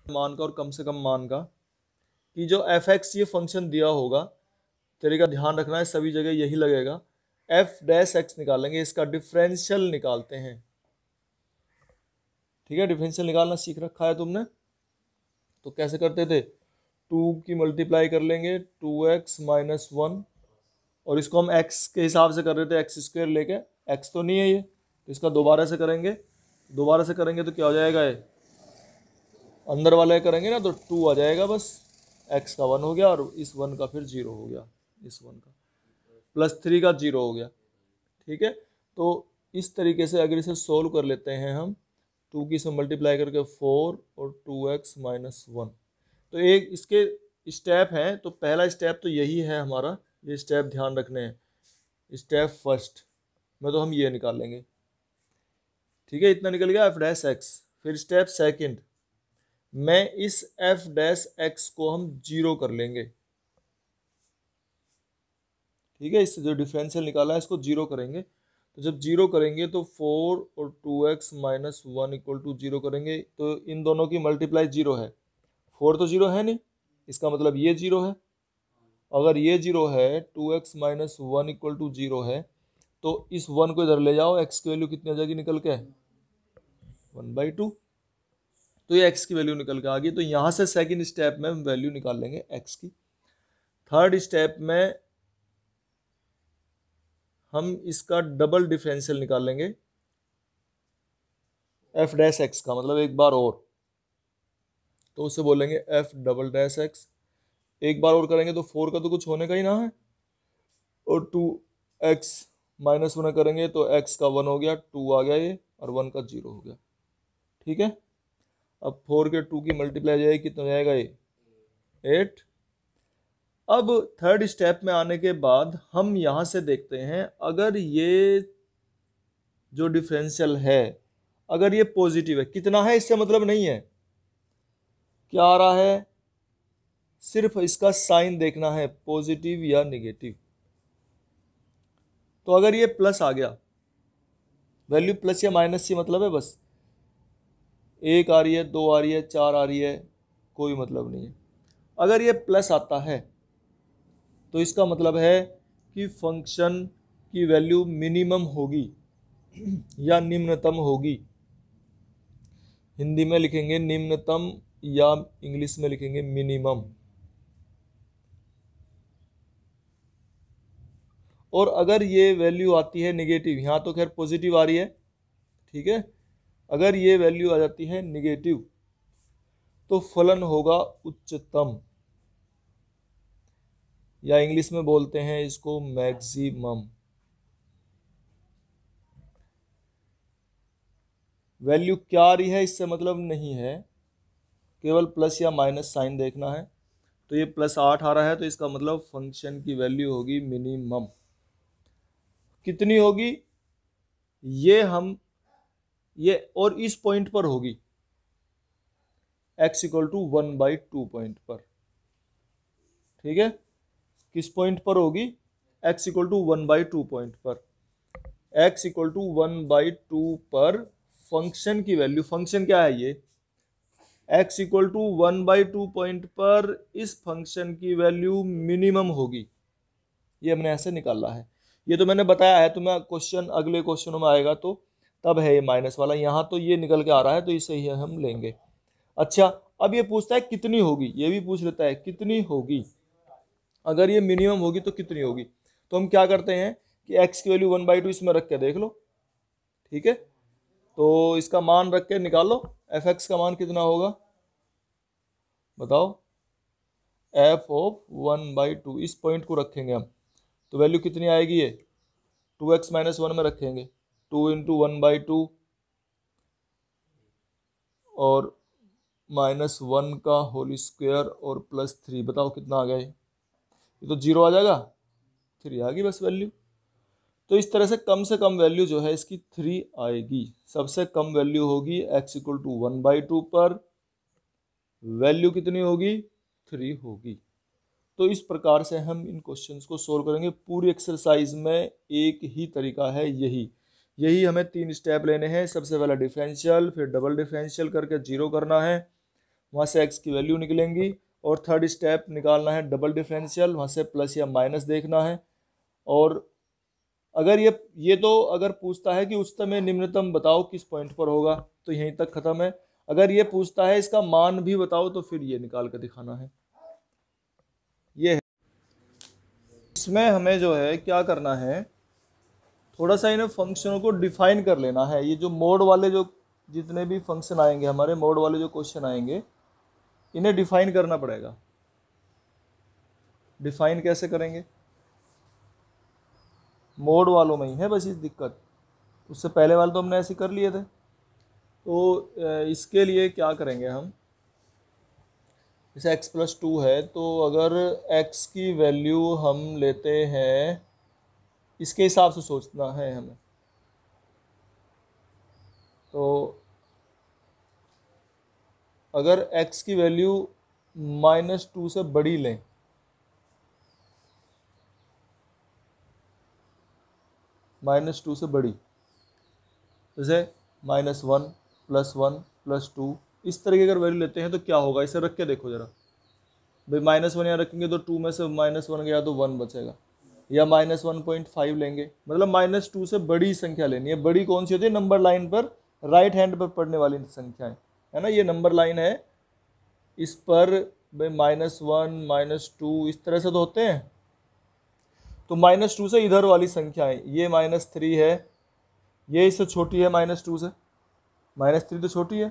मान का और कम से कम मान का, कि जो एफ एक्स ये फंक्शन दिया होगा, तेरे का ध्यान रखना है सभी जगह यही लगेगा, एफ डैश एक्स निकालेंगे, इसका डिफरेंशियल निकालते हैं। ठीक है, डिफरेंशियल निकालना सीख रखा है तुमने। तो कैसे करते थे, 2 की मल्टीप्लाई कर लेंगे 2x माइनस 1, और इसको हम x के हिसाब से कर रहे थे, एक्स स्क्वायर लेके, x तो नहीं है ये, तो इसका दोबारा से करेंगे। दोबारा से करेंगे तो क्या हो जाएगा, ये अंदर वाले करेंगे ना तो 2 आ जाएगा बस, x का 1 हो गया और इस 1 का फिर 0 हो गया, इस 1 का प्लस 3 का 0 हो गया। ठीक है, तो इस तरीके से अगर इसे सोल्व कर लेते हैं हम, 2 की से मल्टीप्लाई करके 4 और 2x माइनस 1, तो एक इसके स्टेप हैं, तो पहला स्टेप तो यही है हमारा, ये स्टेप ध्यान रखने हैं। स्टेप फर्स्ट में तो हम ये निकालेंगे। ठीक है, इतना निकल गया एफ डैश एक्स। फिर स्टेप सेकंड में इस एफ डैश एक्स को हम 0 कर लेंगे। ठीक है, इससे जो डिफरेंशियल निकाला है इसको 0 करेंगे। तो जब 0 करेंगे तो 4 और 2x माइनस 1 इक्वल टू 0 करेंगे, तो इन दोनों की मल्टीप्लाई 0 है, 4 तो 0 है नहीं, इसका मतलब ये 0 है। अगर ये 0 है, 2x माइनस 1 इक्वल टू 0 है, तो इस 1 को इधर ले जाओ, x की वैल्यू कितनी आ जाएगी निकल के, 1/2। तो ये x की वैल्यू निकल के आ गई। तो यहाँ से सेकंड स्टेप में हम वैल्यू निकाल लेंगे x की। थर्ड स्टेप में हम इसका डबल डिफरेंशियल निकाल लेंगे, एफ डैश एक्स का, मतलब एक बार और, तो उससे बोलेंगे एफ डबल डैश एक्स। एक बार और करेंगे तो 4 का तो कुछ होने का ही ना है, और 2x माइनस 1 करेंगे तो x का 1 हो गया, 2 आ गया ये, और 1 का 0 हो गया। ठीक है, अब 4 के 2 की मल्टीप्लाई जाएगी, कितना जाएगा ये, 8। अब थर्ड स्टेप में आने के बाद हम यहां से देखते हैं, अगर ये जो डिफरेंशियल है अगर ये पॉजिटिव है, कितना है इससे मतलब नहीं है, क्या आ रहा है, सिर्फ इसका साइन देखना है, पॉजिटिव या नेगेटिव। तो अगर ये प्लस आ गया, वैल्यू प्लस या माइनस से मतलब है बस, 1 आ रही है, 2 आ रही है, 4 आ रही है, कोई मतलब नहीं है। अगर ये प्लस आता है तो इसका मतलब है कि फंक्शन की वैल्यू मिनिमम होगी या निम्नतम होगी। हिंदी में लिखेंगे निम्नतम या इंग्लिश में लिखेंगे मिनिमम। और अगर ये वैल्यू आती है नेगेटिव, यहां तो खैर पॉजिटिव आ रही है, ठीक है, अगर ये वैल्यू आ जाती है नेगेटिव तो फलन होगा उच्चतम, या इंग्लिश में बोलते हैं इसको मैक्सिमम। वैल्यू क्या आ रही है इससे मतलब नहीं है, केवल प्लस या माइनस साइन देखना है। तो ये +8 आ रहा है, तो इसका मतलब फंक्शन की वैल्यू होगी मिनिमम। कितनी होगी ये और इस पॉइंट पर होगी, x इक्वल टू 1/2 पॉइंट पर। ठीक है, किस पॉइंट पर होगी, x इक्वल टू 1/2 पॉइंट पर। x इक्वल टू 1/2 पर फंक्शन की वैल्यू, फंक्शन क्या है ये, x इक्वल टू 1/2 पॉइंट पर इस फंक्शन की वैल्यू मिनिमम होगी। ये हमने ऐसे निकाला है, ये तो मैंने बताया है तुम्हें, क्वेश्चन अगले क्वेश्चनों में आएगा तो तब है ये माइनस वाला, यहाँ तो ये निकल के आ रहा है तो इसे ही हम लेंगे। अच्छा, अब ये पूछता है कितनी होगी, ये भी पूछ लेता है कितनी होगी, अगर ये मिनिमम होगी तो कितनी होगी। तो हम क्या करते हैं कि x की वैल्यू 1/2 इसमें रख के देख लो। ठीक है, तो इसका मान रख के निकालो, एफ एक्स का मान कितना होगा बताओ, एफ ऑफ 1/2, इस पॉइंट को रखेंगे हम, तो वैल्यू कितनी आएगी, ये 2x माइनस 1 में रखेंगे, 2 इंटू 1/2 और -1 का होल स्क्वायर और +3, बताओ कितना आ गया, ये तो 0 आ जाएगा, 3 आ गई बस वैल्यू। तो इस तरह से कम वैल्यू जो है इसकी 3 आएगी। सबसे कम वैल्यू होगी x इक्वल टू 1/2 पर, वैल्यू कितनी होगी, 3 होगी। तो इस प्रकार से हम इन क्वेश्चंस को सोल्व करेंगे। पूरी एक्सरसाइज में एक ही तरीका है, यही हमें 3 स्टेप लेने हैं। सबसे पहला डिफरेंशियल, फिर डबल डिफरेंशियल करके 0 करना है, वहाँ से x की वैल्यू निकलेंगी, और थर्ड स्टेप निकालना है डबल डिफरेंशियल, वहाँ से प्लस या माइनस देखना है। और अगर ये तो अगर पूछता है कि उच्चतम या निम्नतम बताओ किस पॉइंट पर होगा, तो यहीं तक खत्म है। अगर ये पूछता है इसका मान भी बताओ, तो फिर ये निकाल कर दिखाना है। ये है। इसमें हमें जो है क्या करना है, थोड़ा सा इन फंक्शनों को डिफाइन कर लेना है। ये जो मोड वाले जो जितने भी फंक्शन आएंगे, हमारे मोड वाले जो क्वेश्चन आएंगे, इन्हें डिफाइन करना पड़ेगा। डिफाइन कैसे करेंगे, मोड वालों में ही है बस इस दिक्कत, उससे पहले वाले तो हमने ऐसे कर लिए थे। तो इसके लिए क्या करेंगे हम, जैसे x+2 है, तो अगर x की वैल्यू हम लेते हैं, इसके हिसाब से सोचना है हमें। तो अगर x की वैल्यू -2 से बड़ी लें, -2 से बड़ी, जैसे -1 +1 +2, इस तरह की अगर वैल्यू लेते हैं तो क्या होगा, इसे रख के देखो जरा भाई। -1 यहाँ रखेंगे तो 2 में से -1 गया तो 1 बचेगा, या -1.5 लेंगे, मतलब -2 से बड़ी संख्या लेनी है। बड़ी कौन सी होती है, नंबर लाइन पर राइट हैंड पर पढ़ने वाली संख्याएं, है ना। ये नंबर लाइन है, इस पर भाई -1 -2 इस तरह से तो होते हैं। तो -2 से इधर वाली संख्याएं, ये -3 है, ये इससे छोटी है -2 से, -3 तो छोटी है।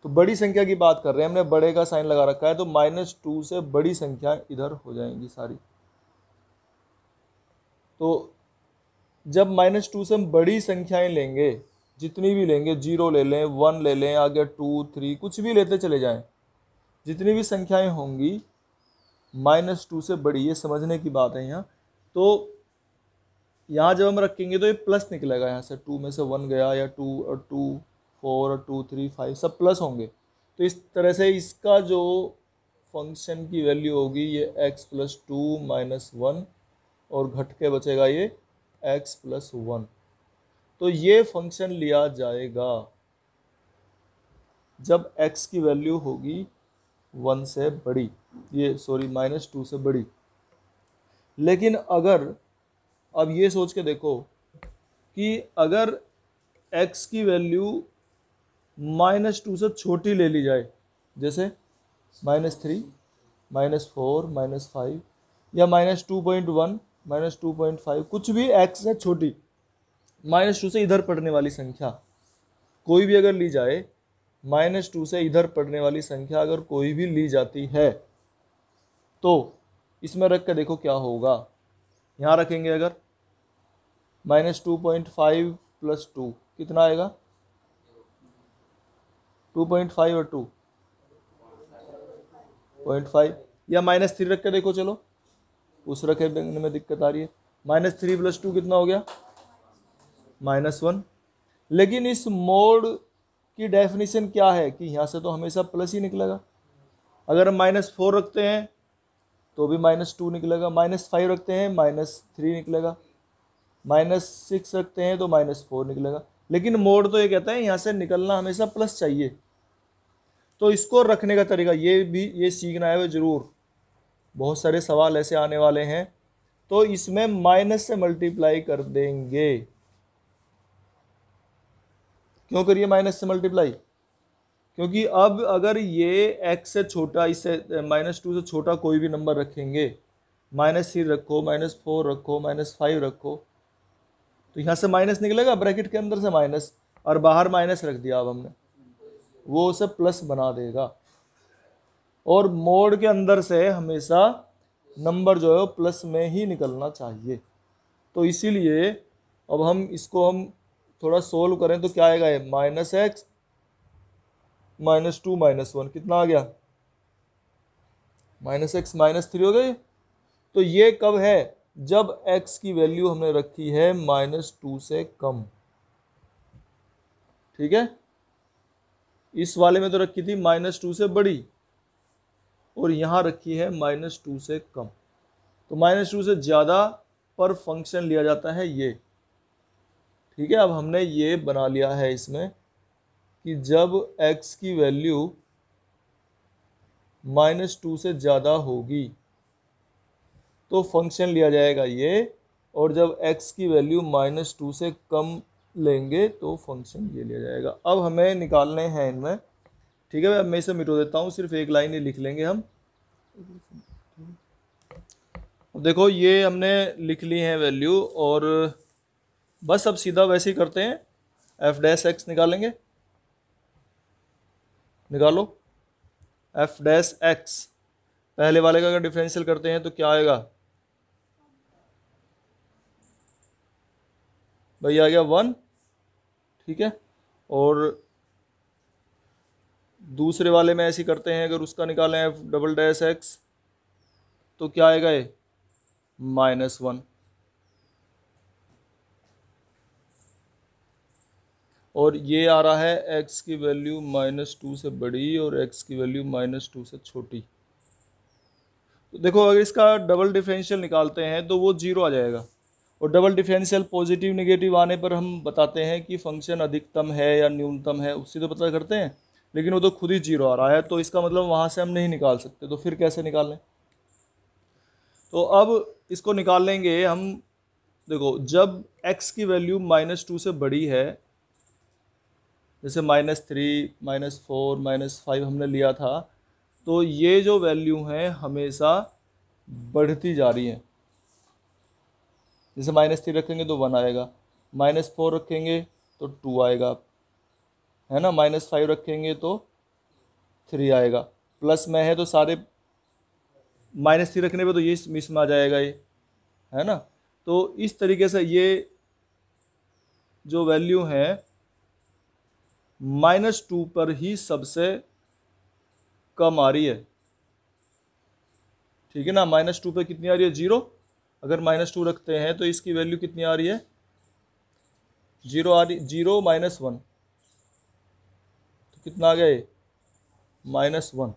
तो बड़ी संख्या की बात कर रहे हैं, हमने बड़े का साइन लगा रखा है, तो -2 से बड़ी संख्या इधर हो जाएंगी सारी। तो जब -2 से हम बड़ी संख्याएं लेंगे, जितनी भी लेंगे, 0 ले लें, 1 ले लें, आगे 2 3 कुछ भी लेते चले जाएं, जितनी भी संख्याएं होंगी -2 से बड़ी, ये समझने की बात है यहाँ। तो यहाँ जब हम रखेंगे तो ये प्लस निकलेगा, यहाँ से 2 में से 1 गया, या 2 और 2 4 और 2 3 5 सब प्लस होंगे। तो इस तरह से इसका जो फंक्शन की वैल्यू होगी, ये x+2 -1, और घट के बचेगा ये x+1। तो ये फंक्शन लिया जाएगा जब x की वैल्यू होगी 1 से बड़ी, ये सॉरी -2 से बड़ी। लेकिन अगर अब ये सोच के देखो कि अगर x की वैल्यू -2 से छोटी ले ली जाए, जैसे -3 -4 -5, या -2.1 -2.5, कुछ भी x से छोटी, -2 से इधर पढ़ने वाली संख्या कोई भी अगर ली जाए, -2 से इधर पढ़ने वाली संख्या अगर कोई भी ली जाती है, तो इसमें रख कर देखो क्या होगा। यहाँ रखेंगे अगर -2.5 + 2 कितना आएगा, 2.5 और 2.5, या -3 रख के देखो, चलो उस रखे में दिक्कत आ रही है। -3 + 2 कितना हो गया, -1। लेकिन इस मोड की डेफिनेशन क्या है कि यहाँ से तो हमेशा प्लस ही निकलेगा। अगर हम -4 रखते हैं तो भी -2 निकलेगा, -5 रखते हैं -3 निकलेगा, -6 रखते हैं तो -4 निकलेगा। लेकिन मोड तो ये कहता है यहाँ से निकलना हमेशा प्लस चाहिए। तो इसको रखने का तरीका ये सीखना है वो जरूर, बहुत सारे सवाल ऐसे आने वाले हैं। तो इसमें माइनस से मल्टीप्लाई कर देंगे। क्यों करिए माइनस से मल्टीप्लाई, क्योंकि अब अगर ये x से छोटा, इससे -2 से छोटा कोई भी नंबर रखेंगे, -3 रखो, -4 रखो, -5 रखो, तो यहाँ से माइनस निकलेगा, ब्रैकेट के अंदर से माइनस, और बाहर माइनस रख दिया अब हमने, वो उसे प्लस बना देगा। और मोड के अंदर से हमेशा नंबर जो है वो प्लस में ही निकलना चाहिए। तो इसीलिए अब हम थोड़ा सोल्व करें तो क्या आएगा, ये -x -2 -1 कितना आ गया, -x -3 हो गए। तो ये कब है, जब x की वैल्यू हमने रखी है -2 से कम। ठीक है, इस वाले में तो रखी थी -2 से बड़ी, और यहाँ रखी है -2 से कम। तो -2 से ज़्यादा पर फंक्शन लिया जाता है ये। ठीक है, अब हमने ये बना लिया है इसमें कि जब x की वैल्यू -2 से ज़्यादा होगी तो फंक्शन लिया जाएगा ये, और जब x की वैल्यू -2 से कम लेंगे तो फंक्शन ये लिया जाएगा। अब हमें निकालने हैं इनमें, ठीक है। अब मैं इसे मिटो देता हूँ, सिर्फ एक लाइन ही लिख लेंगे हम। अब देखो ये हमने लिख ली है वैल्यू, और बस अब सीधा वैसे ही करते हैं, एफ डैश एक्स निकालेंगे। निकालो एफ डैश एक्स, पहले वाले का अगर डिफरेंशियल करते हैं तो क्या आएगा भाई, आ गया 1, ठीक है। और दूसरे वाले में ऐसे करते हैं, अगर उसका निकालें एफ डबल डैश एक्स तो क्या आएगा ये -1, और ये आ रहा है x की वैल्यू -2 से बड़ी और x की वैल्यू -2 से छोटी। तो देखो अगर इसका डबल डिफरेंशियल निकालते हैं तो वो 0 आ जाएगा, और डबल डिफरेंशियल पॉजिटिव नेगेटिव आने पर हम बताते हैं कि फंक्शन अधिकतम है या न्यूनतम है, उससे तो पता करते हैं, लेकिन वो तो खुद ही 0 आ रहा है, तो इसका मतलब वहाँ से हम नहीं निकाल सकते, तो फिर कैसे निकालें। तो अब इसको निकाल लेंगे हम। देखो जब x की वैल्यू -2 से बड़ी है, जैसे -3, -4, -5 हमने लिया था, तो ये जो वैल्यू हैं हमेशा बढ़ती जा रही हैं। जैसे -3 रखेंगे तो 1 आएगा, -4 रखेंगे तो 2 आएगा, है ना, -5 रखेंगे तो 3 आएगा, प्लस में है तो सारे -3 रखने पे तो ये मिस में आ जाएगा ये, है ना। तो इस तरीके से ये जो वैल्यू है -2 पर ही सबसे कम आ रही है, ठीक है ना। -2 पे कितनी आ रही है 0, अगर -2 रखते हैं तो इसकी वैल्यू कितनी आ रही है 0 आ रही, 0 -1 तो कितना आ गया ये -1।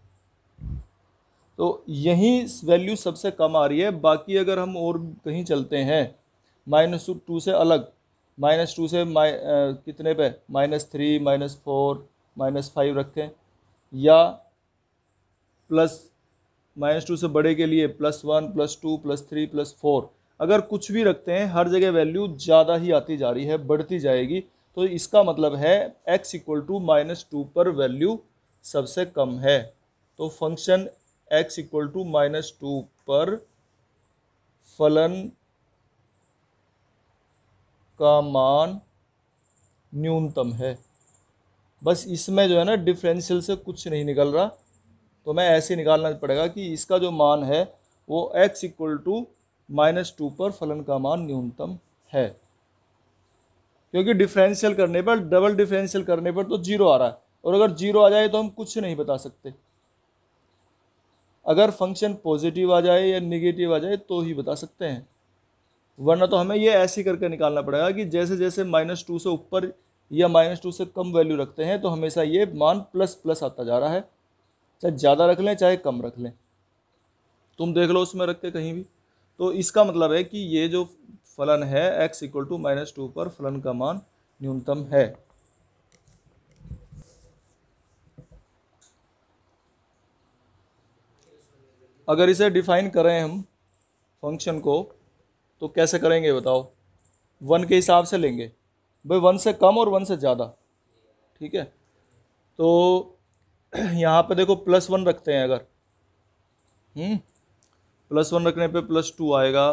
तो यही वैल्यू सबसे कम आ रही है। बाकी अगर हम और कहीं चलते हैं -2 से अलग, -2 से कितने पे -3, -4, -5 रखें, या प्लस -2 से बड़े के लिए +1, +2, +3, +4, अगर कुछ भी रखते हैं हर जगह वैल्यू ज़्यादा ही आती जा रही है, बढ़ती जाएगी। तो इसका मतलब है x = -2 पर वैल्यू सबसे कम है। तो फंक्शन x = -2 पर फलन का मान न्यूनतम है। बस इसमें जो है ना डिफरेंशियल से कुछ नहीं निकल रहा, तो मैं ऐसे निकालना पड़ेगा कि इसका जो मान है वो x = -2 पर फलन का मान न्यूनतम है, क्योंकि डिफरेंशियल करने पर, डबल डिफरेंशियल करने पर तो 0 आ रहा है, और अगर 0 आ जाए तो हम कुछ नहीं बता सकते। अगर फंक्शन पॉजिटिव आ जाए या निगेटिव आ जाए तो ही बता सकते हैं, वरना तो हमें ये ऐसे करके निकालना पड़ेगा कि जैसे जैसे -2 से ऊपर या -2 से कम वैल्यू रखते हैं तो हमेशा ये मान प्लस प्लस आता जा रहा है, चाहे ज़्यादा रख लें चाहे कम रख लें, तुम देख लो उसमें रख के कहीं भी। तो इसका मतलब है कि ये जो फलन है x = -2 पर फलन का मान न्यूनतम है। अगर इसे डिफाइन करें हम फंक्शन को तो कैसे करेंगे बताओ, 1 के हिसाब से लेंगे भाई, 1 से कम और 1 से ज़्यादा, ठीक है। तो यहाँ पे देखो +1 रखते हैं अगर, +1 रखने पे +2 आएगा,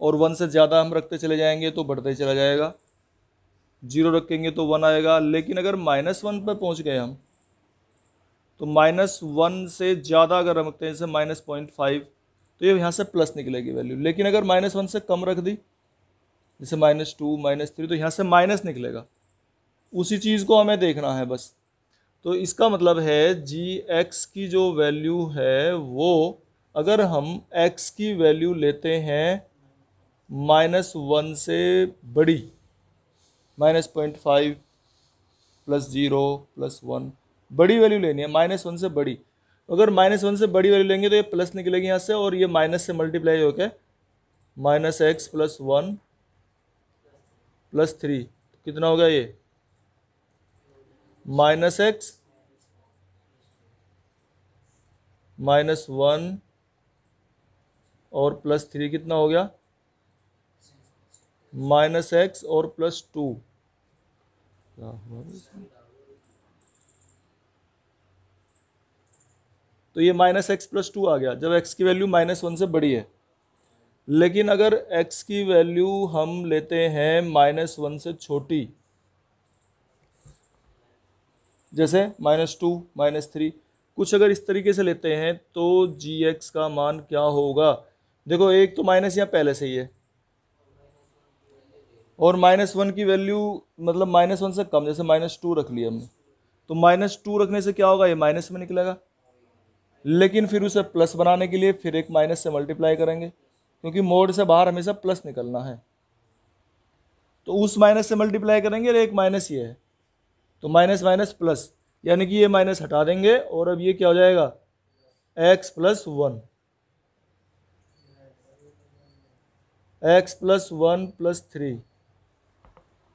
और 1 से ज़्यादा हम रखते चले जाएंगे तो बढ़ते चला जाएगा, 0 रखेंगे तो 1 आएगा। लेकिन अगर -1 पे पहुँच गए हम, तो -1 से ज़्यादा अगर रखते हैं जैसे -0.5, तो ये यहाँ से प्लस निकलेगी वैल्यू। लेकिन अगर -1 से कम रख दी जैसे -2, -3, तो यहाँ से माइनस निकलेगा। उसी चीज़ को हमें देखना है बस। तो इसका मतलब है g(x) की जो वैल्यू है वो, अगर हम x की वैल्यू लेते हैं -1 से बड़ी, -0.5, +0, +1, बड़ी वैल्यू लेनी है -1 से बड़ी। अगर -1 से बड़ी वैल्यू लेंगे तो ये प्लस निकलेगी यहाँ से, और ये माइनस से मल्टीप्लाई होकर -x + 1 + 3 कितना होगा ये -x -1 और +3 कितना हो गया, -x और +2, क्या हुआ? तो ये -x+2 आ गया जब x की वैल्यू -1 से बड़ी है। लेकिन अगर x की वैल्यू हम लेते हैं -1 से छोटी, जैसे -2, -3, कुछ अगर इस तरीके से लेते हैं तो gx का मान क्या होगा? देखो एक तो माइनस यहाँ पहले से ही है, और -1 की वैल्यू मतलब -1 से कम, जैसे -2 रख लिया हमने, तो -2 रखने से क्या होगा, ये माइनस में निकलेगा। लेकिन फिर उसे प्लस बनाने के लिए फिर एक माइनस से मल्टीप्लाई करेंगे, क्योंकि मोड से बाहर हमेशा प्लस निकलना है। तो उस माइनस से मल्टीप्लाई करेंगे और एक माइनस ये है, तो माइनस माइनस प्लस, यानी कि ये माइनस हटा देंगे और अब ये क्या हो जाएगा, x+1, x+1 +3,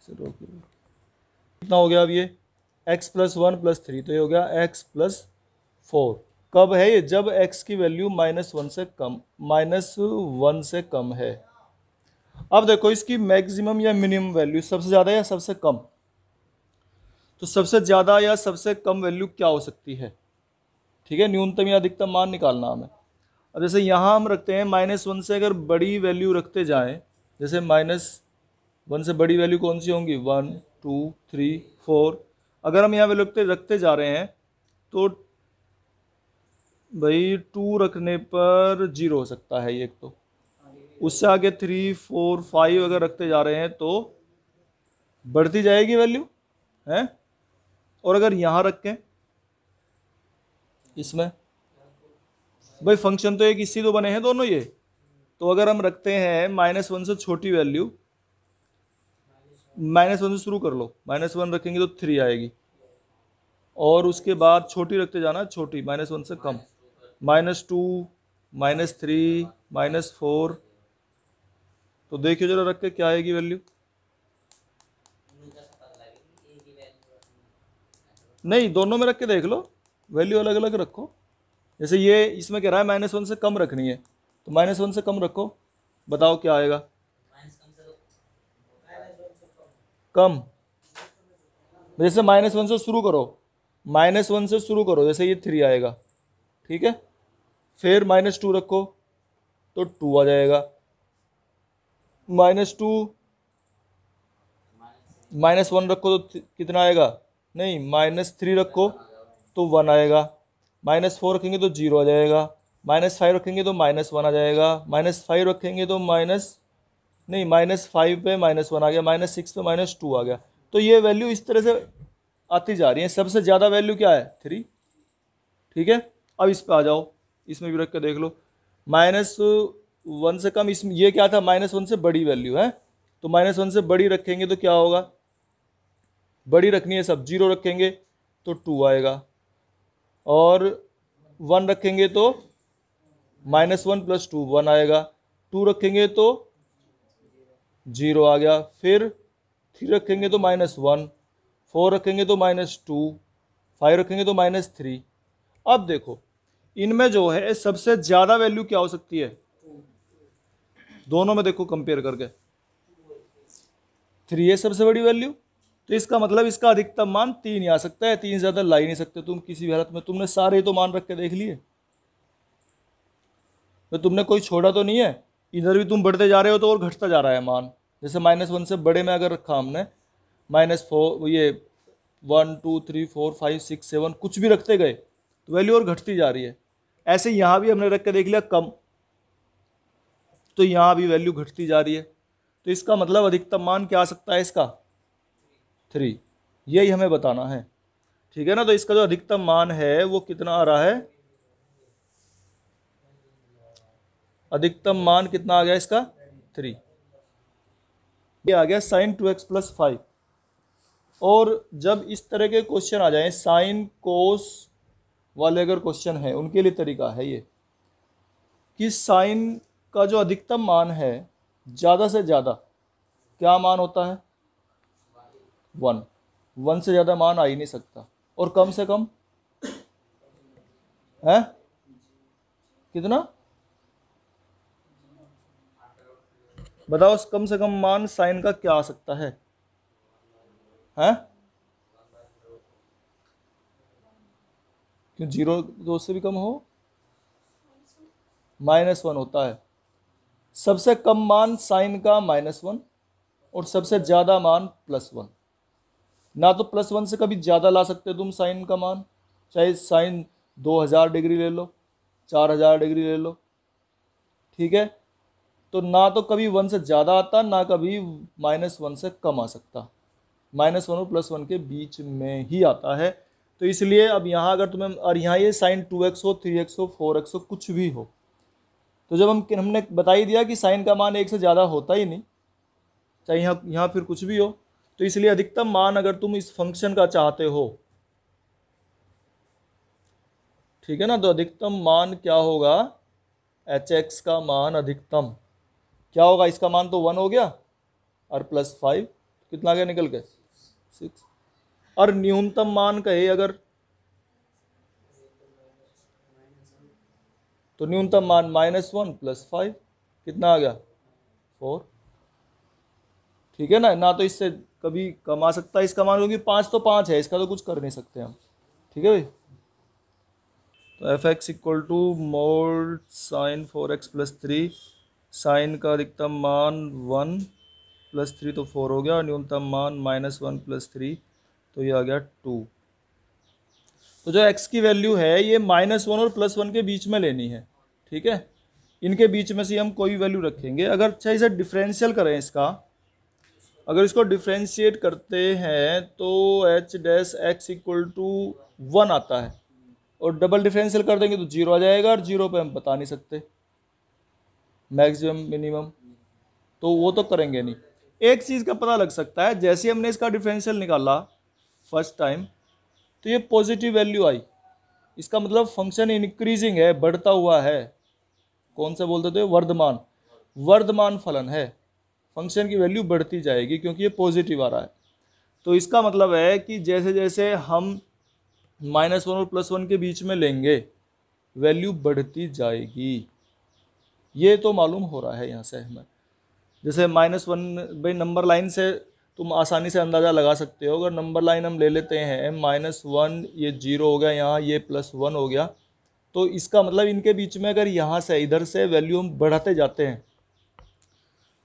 कितना हो गया अब ये, x+1 +3, तो ये हो गया x+4। कब है ये, जब x की वैल्यू -1 से कम, -1 से कम है। अब देखो इसकी मैक्सिमम या मिनिमम वैल्यू सबसे ज़्यादा या सबसे कम, तो सबसे ज़्यादा या सबसे कम वैल्यू क्या हो सकती है, ठीक है, न्यूनतम या अधिकतम मान निकालना हमें। अब जैसे यहाँ हम रखते हैं -1 से अगर बड़ी वैल्यू रखते जाएं, जैसे -1 से बड़ी वैल्यू कौन सी होंगी, 1 2 3 4, अगर हम यहाँ वैल्यू रखते जा रहे हैं तो भाई 2 रखने पर 0 हो सकता है एक, तो उससे आगे 3 4 5 अगर रखते जा रहे हैं तो बढ़ती जाएगी वैल्यू है। और अगर यहाँ रखें इसमें, भाई फंक्शन तो एक इसी तो बने हैं दोनों ये, तो अगर हम रखते हैं -1 से छोटी वैल्यू, -1 से शुरू कर लो, -1 रखेंगे तो 3 आएगी, और उसके बाद छोटी रखते जाना, छोटी -1 से कम, -2 -3 -4, तो देखिए जरा रख के क्या आएगी वैल्यू। नहीं, दोनों में रख के देख लो, वैल्यू अलग अलग रखो। जैसे ये इसमें कह रहा है -1 से कम रखनी है, तो -1 से कम रखो, बताओ क्या आएगा, कम। जैसे -1 से शुरू करो, -1 से शुरू करो, जैसे ये 3 आएगा, ठीक है, फिर -2 रखो तो 2 आ जाएगा, -2 -1 रखो तो कितना आएगा, नहीं -3 रखो तो 1 आएगा, -4 रखेंगे तो 0 आ जाएगा, -5 रखेंगे तो -1 आ जाएगा, -5 रखेंगे तो नहीं -5 पे -1 आ गया, -6 पे -2 आ गया। तो ये वैल्यू इस तरह से आती जा रही है। सबसे ज़्यादा वैल्यू क्या है, 3, ठीक है। अब इस पे आ जाओ, इसमें भी रख के देख लो, -1 से कम, इसमें ये क्या था, -1 से बड़ी वैल्यू है, तो -1 से बड़ी रखेंगे तो क्या होगा, बड़ी रखनी है सब, 0 रखेंगे तो 2 आएगा, और 1 रखेंगे तो -1 + 2 1 आएगा, 2 रखेंगे तो 0 आ गया, फिर 3 रखेंगे तो -1, 4 रखेंगे तो -2, 5 रखेंगे तो -3। अब देखो इनमें जो है सबसे ज़्यादा वैल्यू क्या हो सकती है, दोनों में देखो कंपेयर करके, 3 है सबसे बड़ी वैल्यू, तो इसका मतलब इसका अधिकतम मान 3 ही आ सकता है, 3 से ज़्यादा ला ही नहीं सकते तुम किसी भी हालत में। तुमने सारे तो मान रख के देख लिए, तो तुमने कोई छोड़ा तो नहीं है, इधर भी तुम बढ़ते जा रहे हो तो और घटता जा रहा है मान। जैसे -1 से बड़े में अगर रखा हमने -4, ये 1 2 3 4 5 6 7 कुछ भी रखते गए तो वैल्यू और घटती जा रही है। ऐसे यहाँ भी हमने रख के देख लिया कम, तो यहाँ भी वैल्यू घटती जा रही है, तो इसका मतलब अधिकतम मान क्या आ सकता है इसका, 3, यही हमें बताना है, ठीक है ना। तो इसका जो अधिकतम मान है वो कितना आ रहा है, अधिकतम मान कितना आ गया इसका, 3। ये आ गया sin 2x + 5। और जब इस तरह के क्वेश्चन आ जाएं, साइन कोस वाले अगर क्वेश्चन है उनके लिए तरीका है ये, कि साइन का जो अधिकतम मान है ज़्यादा से ज़्यादा क्या मान होता है, 1, 1 से ज़्यादा मान आ ही नहीं सकता, और कम से कम है कितना बताओ, कम से कम मान साइन का क्या आ सकता है? हैं? क्यों, 0 तो उससे भी कम हो? -1 होता है। सबसे कम मान साइन का -1 और सबसे ज्यादा मान +1। ना तो +1 से कभी ज्यादा ला सकते तुम साइन का मान, चाहे साइन 2000 डिग्री ले लो, 4000 डिग्री ले लो, ठीक है। तो ना तो कभी 1 से ज़्यादा आता, ना कभी -1 से कम आ सकता, -1 और +1 के बीच में ही आता है। तो इसलिए अब यहाँ अगर तुम्हें, और यहाँ ये साइन 2x हो, 3x हो, 4x हो, कुछ भी हो, तो जब हमने बता ही दिया कि साइन का मान 1 से ज़्यादा होता ही नहीं, चाहे यहाँ फिर कुछ भी हो, तो इसलिए अधिकतम मान अगर तुम इस फंक्शन का चाहते हो, ठीक है ना, तो अधिकतम मान क्या होगा, hx का मान अधिकतम क्या होगा, इसका मान तो 1 हो गया और +5 कितना आ गया निकल के 6। और न्यूनतम मान कहे अगर, तो न्यूनतम मान -1 + 5 कितना आ गया 4, ठीक है ना। ना तो इससे कभी कम आ सकता है इसका मान, क्योंकि 5 तो 5 है, इसका तो कुछ कर नहीं सकते हम, ठीक है भाई। तो fx equal to mod sine 4x + 3, sine का अधिकतम मान 1 + 3 तो 4 हो गया, और न्यूनतम मान -1 + 3 तो ये आ गया 2। तो जो x की वैल्यू है ये -1 और +1 के बीच में लेनी है, ठीक है। इनके बीच में से हम कोई वैल्यू रखेंगे। अगर अच्छा इसे डिफरेंशियल करें इसका, अगर इसको डिफ्रेंशिएट करते हैं तो h dash x equal to 1 आता है, और डबल डिफरेंशियल कर देंगे तो 0 आ जाएगा, और 0 पे हम बता नहीं सकते मैक्सिमम मिनिमम, तो वो तो करेंगे नहीं। एक चीज़ का पता लग सकता है, जैसे हमने इसका डिफरेंशियल निकाला फर्स्ट टाइम, तो ये पॉजिटिव वैल्यू आई, इसका मतलब फंक्शन इंक्रीजिंग है, बढ़ता हुआ है। कौन सा बोलते थे, वर्धमान, वर्धमान फलन है, फंक्शन की वैल्यू बढ़ती जाएगी क्योंकि ये पॉजिटिव आ रहा है। तो इसका मतलब है कि जैसे जैसे हम -1 और +1 के बीच में लेंगे वैल्यू बढ़ती जाएगी, ये तो मालूम हो रहा है यहाँ से हमें। जैसे -1 भाई नंबर लाइन से तुम आसानी से अंदाज़ा लगा सकते हो, अगर नंबर लाइन हम ले लेते हैं -1, ये 0 हो गया, यहाँ ये +1 हो गया, तो इसका मतलब इनके बीच में अगर यहाँ से इधर से वैल्यू हम बढ़ाते जाते हैं,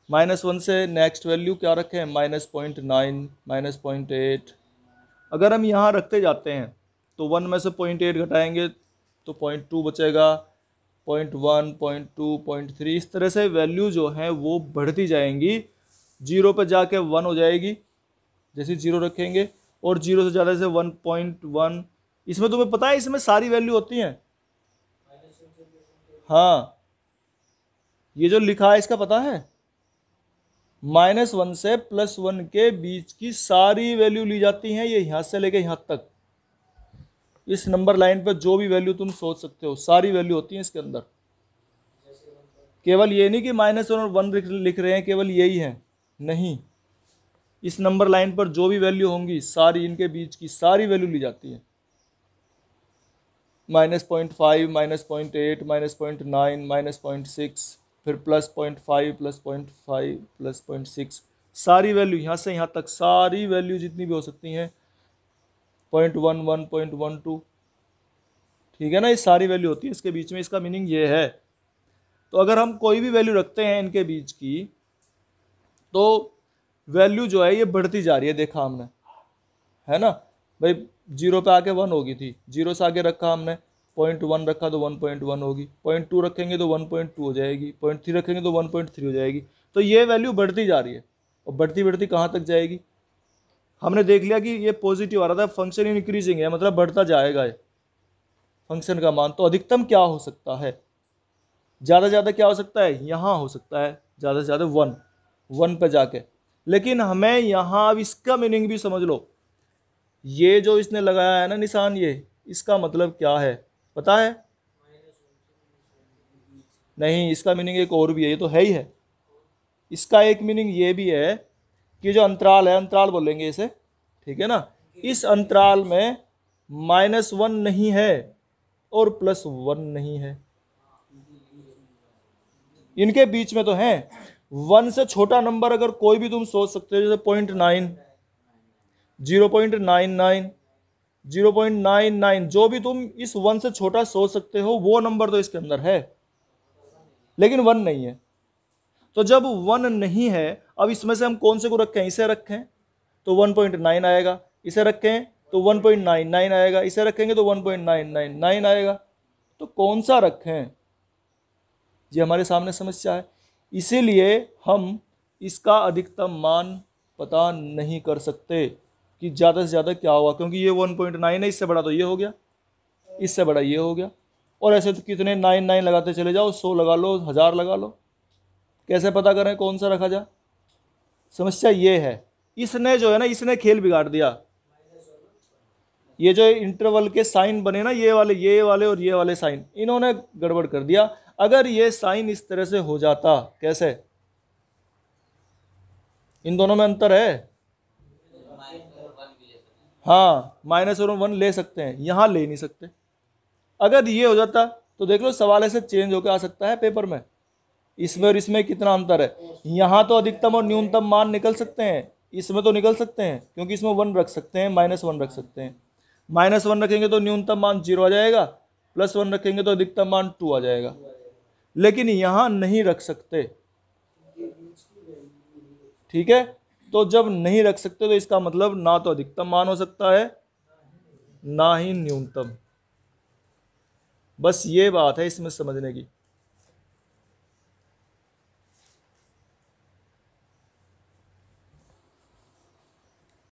-1 से नेक्स्ट वैल्यू क्या रखें, -0.9, -0.8, अगर हम यहाँ रखते जाते हैं तो 1 में से 0.8 घटाएंगे तो 0.2 बचेगा, 0.1, 0.2, 0.3, इस तरह से वैल्यू जो है वो बढ़ती जाएंगी, 0 पर जाके 1 हो जाएगी जैसे 0 रखेंगे, और 0 से ज़्यादा से 1.1। इसमें तुम्हें पता है इसमें सारी वैल्यू होती हैं, हाँ ये जो लिखा है इसका पता है, -1 से +1 के बीच की सारी वैल्यू ली जाती हैं, ये यहाँ से लेके यहाँ तक, इस नंबर लाइन पर जो भी वैल्यू तुम सोच सकते हो सारी वैल्यू होती है इसके अंदर। केवल ये नहीं कि -1 और 1 लिख रहे हैं केवल यही है, नहीं, इस नंबर लाइन पर जो भी वैल्यू होंगी सारी, इनके बीच की सारी वैल्यू ली जाती है, -0.5, -0.8, -0.9, -0.6, फिर +0.5, +0.5, +0.6, सारी वैल्यू यहाँ से यहाँ तक सारी वैल्यू जितनी भी हो सकती हैं, 0.11, 0.12, ठीक है ना, ये सारी वैल्यू होती है इसके बीच में, इसका मीनिंग ये है। तो अगर हम कोई भी वैल्यू रखते हैं इनके बीच की, तो वैल्यू जो है ये बढ़ती जा रही है, देखा हमने, है ना भाई, 0 पे आके 1 होगी थी, 0 से आगे रखा हमने, 0.1 रखा तो 1.1 होगी, 0.2 रखेंगे तो 1.2 हो जाएगी, 0.3 रखेंगे तो 1.3 हो जाएगी। तो ये वैल्यू बढ़ती जा रही है, और बढ़ती बढ़ती कहाँ तक जाएगी, हमने देख लिया कि ये पॉजिटिव आ रहा था, फंक्शन इंक्रीजिंग है मतलब बढ़ता जाएगा ये फंक्शन का मान। तो अधिकतम क्या हो सकता है, ज़्यादा ज़्यादा क्या हो सकता है, यहाँ हो सकता है ज़्यादा से ज़्यादा 1 पे जाके। लेकिन हमें यहाँ अब इसका मीनिंग भी समझ लो, ये जो इसने लगाया है ना निशान, ये इसका मतलब क्या है पता है, नहीं, इसका मीनिंग एक और भी है, ये तो है ही है, इसका एक मीनिंग ये भी है कि जो अंतराल है, अंतराल बोलेंगे इसे, ठीक है ना, इस अंतराल में -1 नहीं है और +1 नहीं है, इनके बीच में तो है। 1 से छोटा नंबर अगर कोई भी तुम सोच सकते हो, जैसे 0.9, 0.99, 0.99, जो भी तुम इस 1 से छोटा सोच सकते हो वो नंबर तो इसके अंदर है, लेकिन 1 नहीं है। तो जब 1 नहीं है, अब इसमें से हम कौन से को रखें? इसे रखें तो 1.9 आएगा, इसे रखें तो 1.99 आएगा, इसे रखेंगे तो 1.999 आएगा। तो कौन सा रखें, ये हमारे सामने समस्या है। इसीलिए हम इसका अधिकतम मान पता नहीं कर सकते कि ज़्यादा से ज़्यादा क्या होगा, क्योंकि ये 1.9 है, इससे बड़ा तो ये हो गया, इससे बड़ा ये हो गया, और ऐसे तो कितने 9 लगाते चले जाओ, 100 लगा लो, 1000 लगा लो, कैसे पता करें कौन सा रखा जाए? समस्या ये है। इसने जो है ना, इसने खेल बिगाड़ दिया। ये जो इंटरवल के साइन बने ना, ये वाले और ये वाले साइन, इन्होंने गड़बड़ कर दिया। अगर ये साइन इस तरह से हो जाता, कैसे? इन दोनों में अंतर है। हाँ, माइनस और 1 ले सकते हैं, यहां ले नहीं सकते। अगर ये हो जाता तो देख लो, सवाल ऐसे चेंज होकर आ सकता है पेपर में। इसमें और इसमें कितना अंतर है। यहां तो अधिकतम और न्यूनतम मान निकल सकते हैं, इसमें तो निकल सकते हैं, क्योंकि इसमें 1 रख सकते हैं, -1 रख सकते हैं। -1 रखेंगे तो न्यूनतम मान 0 आ जाएगा, +1 रखेंगे तो अधिकतम मान 2 आ जाएगा। लेकिन यहां नहीं रख सकते, ठीक है। तो जब नहीं रख सकते तो इसका मतलब ना तो अधिकतम मान हो सकता है, ना ही न्यूनतम। बस ये बात है इसमें समझने की।